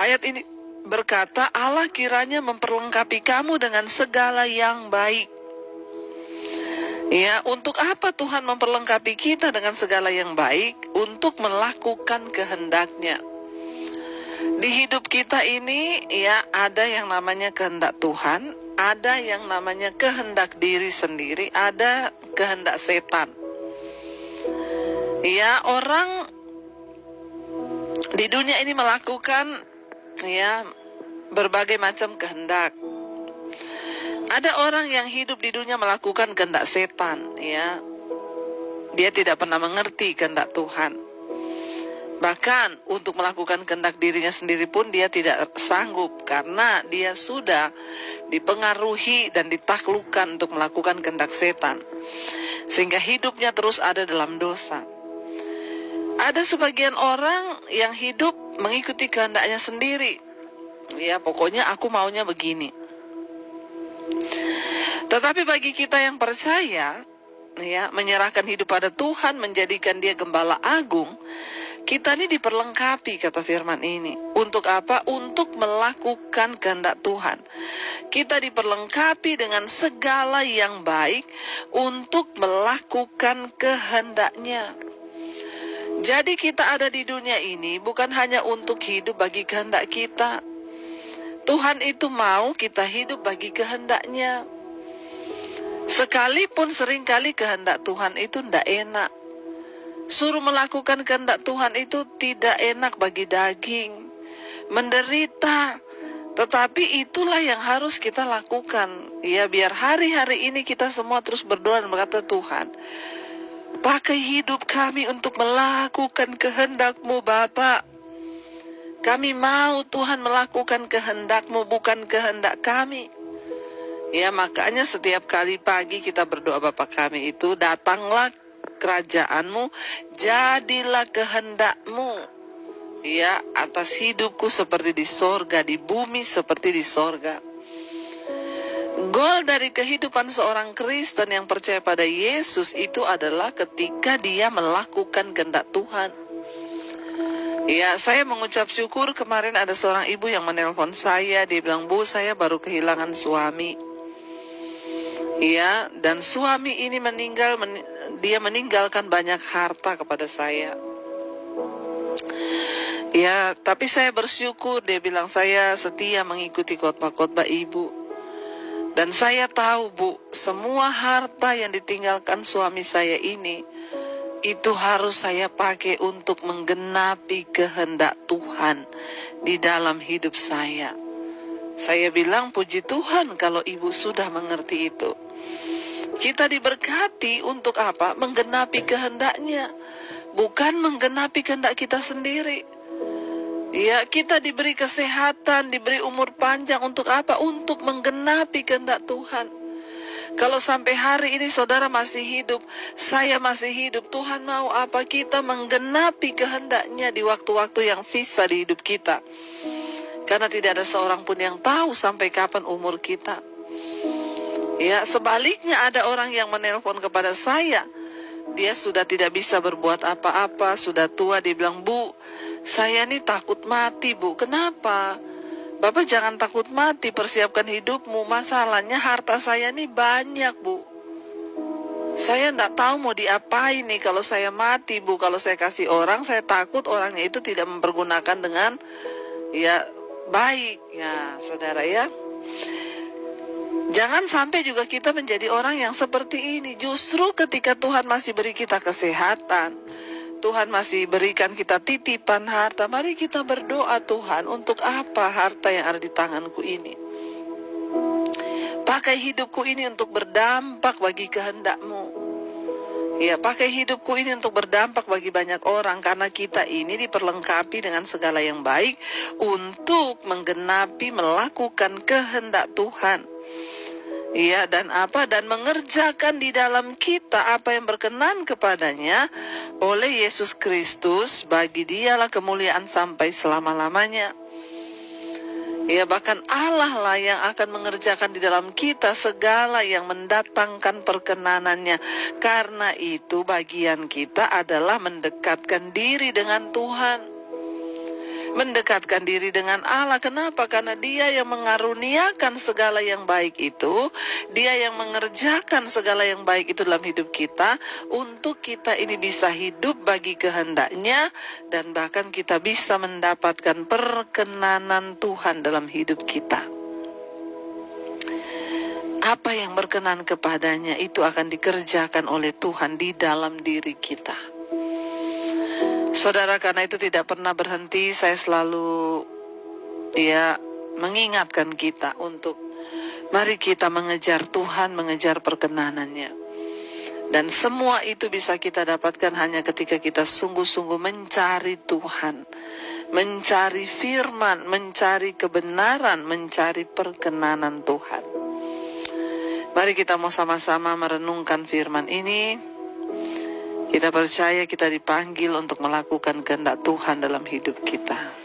Ayat ini berkata, Allah kiranya memperlengkapi kamu dengan segala yang baik. Ya, untuk apa Tuhan memperlengkapi kita dengan segala yang baik? Untuk melakukan kehendak-Nya. Di hidup kita ini, ya, ada yang namanya kehendak Tuhan, ada yang namanya kehendak diri sendiri, ada kehendak setan. Ya, orang di dunia ini melakukan, ya, berbagai macam kehendak. Ada orang yang hidup di dunia melakukan kehendak setan, ya. Dia tidak pernah mengerti kehendak Tuhan. Bahkan untuk melakukan kehendak dirinya sendiri pun dia tidak sanggup, karena dia sudah dipengaruhi dan ditaklukkan untuk melakukan kehendak setan, sehingga hidupnya terus ada dalam dosa. Ada sebagian orang yang hidup mengikuti kehendaknya sendiri. Ya, pokoknya aku maunya begini. Tetapi bagi kita yang percaya, ya, menyerahkan hidup pada Tuhan, menjadikan Dia Gembala Agung, kita ini diperlengkapi, kata firman ini. Untuk apa? Untuk melakukan kehendak Tuhan. Kita diperlengkapi dengan segala yang baik untuk melakukan kehendak-Nya. Jadi kita ada di dunia ini bukan hanya untuk hidup bagi kehendak kita. Tuhan itu mau kita hidup bagi kehendak-Nya. Sekalipun seringkali kehendak Tuhan itu tidak enak. Suruh melakukan kehendak Tuhan itu tidak enak bagi daging, menderita. Tetapi itulah yang harus kita lakukan. Ya, biar hari-hari ini kita semua terus berdoa dan berkata, Tuhan, pakai hidup kami untuk melakukan kehendak-Mu, Bapa. Kami mau Tuhan melakukan kehendak-Mu, bukan kehendak kami. Ya, makanya setiap kali pagi kita berdoa, Bapa kami itu, datanglah kerajaan-Mu, jadilah kehendak-Mu, ya, atas hidupku seperti di sorga, di bumi seperti di sorga. Goal dari kehidupan seorang Kristen yang percaya pada Yesus itu adalah ketika dia melakukan kehendak Tuhan. Ya, saya mengucap syukur kemarin ada seorang ibu yang menelpon saya, dia bilang, Bu, saya baru kehilangan suami. Ya, dan suami ini dia meninggalkan banyak harta kepada saya. Ya, tapi saya bersyukur, dia bilang, saya setia mengikuti khotbah-khotbah ibu. Dan saya tahu, Bu, semua harta yang ditinggalkan suami saya ini, itu harus saya pakai untuk menggenapi kehendak Tuhan di dalam hidup saya. Saya bilang, puji Tuhan kalau ibu sudah mengerti itu. Kita diberkati untuk apa? Menggenapi kehendak-Nya, bukan menggenapi kehendak kita sendiri. Ya, kita diberi kesehatan, diberi umur panjang untuk apa? Untuk menggenapi kehendak Tuhan. Kalau sampai hari ini saudara masih hidup, saya masih hidup, Tuhan mau apa? Kita menggenapi kehendak-Nya di waktu-waktu yang sisa di hidup kita. Karena tidak ada seorang pun yang tahu sampai kapan umur kita. Ya, sebaliknya ada orang yang menelpon kepada saya. Dia sudah tidak bisa berbuat apa-apa, sudah tua, dia bilang, Bu, saya ini takut mati, Bu. Kenapa? Bapak jangan takut mati, persiapkan hidupmu. Masalahnya harta saya ini banyak, Bu. Saya tidak tahu mau diapain nih kalau saya mati, Bu. Kalau saya kasih orang, saya takut orangnya itu tidak mempergunakan dengan, ya, baik. Ya, saudara, ya. Jangan sampai juga kita menjadi orang yang seperti ini. Justru ketika Tuhan masih beri kita kesehatan, Tuhan masih berikan kita titipan harta, mari kita berdoa, Tuhan, untuk apa harta yang ada di tanganku ini? Pakai hidupku ini untuk berdampak bagi kehendak-Mu. Ya, pakai hidupku ini untuk berdampak bagi banyak orang, karena kita ini diperlengkapi dengan segala yang baik untuk menggenapi, melakukan kehendak Tuhan. Ya, dan apa? Dan mengerjakan di dalam kita apa yang berkenan kepadanya oleh Yesus Kristus, bagi Dialah kemuliaan sampai selama-lamanya. Ya, bahkan Allah lah yang akan mengerjakan di dalam kita segala yang mendatangkan perkenanannya. Karena itu bagian kita adalah mendekatkan diri dengan Tuhan. mendekatkan diri dengan Allah. Kenapa? Karena Dia yang mengaruniakan segala yang baik itu, Dia yang mengerjakan segala yang baik itu dalam hidup kita, untuk kita ini bisa hidup bagi kehendak-Nya, dan bahkan kita bisa mendapatkan perkenanan Tuhan dalam hidup kita. Apa yang berkenan kepadanya itu akan dikerjakan oleh Tuhan di dalam diri kita. Saudara, karena itu tidak pernah berhenti, saya selalu mengingatkan kita untuk mari kita mengejar Tuhan, mengejar perkenanannya. Dan semua itu bisa kita dapatkan hanya ketika kita sungguh-sungguh mencari Tuhan, mencari firman, mencari kebenaran, mencari perkenanan Tuhan. Mari kita mau sama-sama merenungkan firman ini. Kita percaya kita dipanggil untuk melakukan kehendak Tuhan dalam hidup kita.